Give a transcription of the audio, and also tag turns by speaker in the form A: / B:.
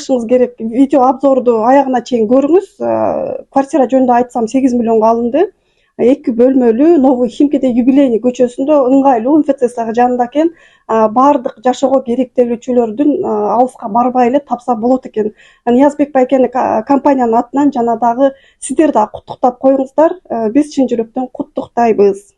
A: кылышыңыз керек. Видео обзорду аягына чейин көрүңүз. Квартира жөнүндө айтсам 8 миллионго алынды. 2 бөлмөлүү Новый Химкиде Юбилейный көчөсүндө ыңгайлуу МФЦ жанында экен. Баардык жашоого керектелүүчүлөрдүн алыска барбай эле тапса болот экен. Ниязбек байкени компаниянын атынан жана дагы сиздер да куттуктап коюңуздар. Биз чын жүрөктөн куттуктайбыз.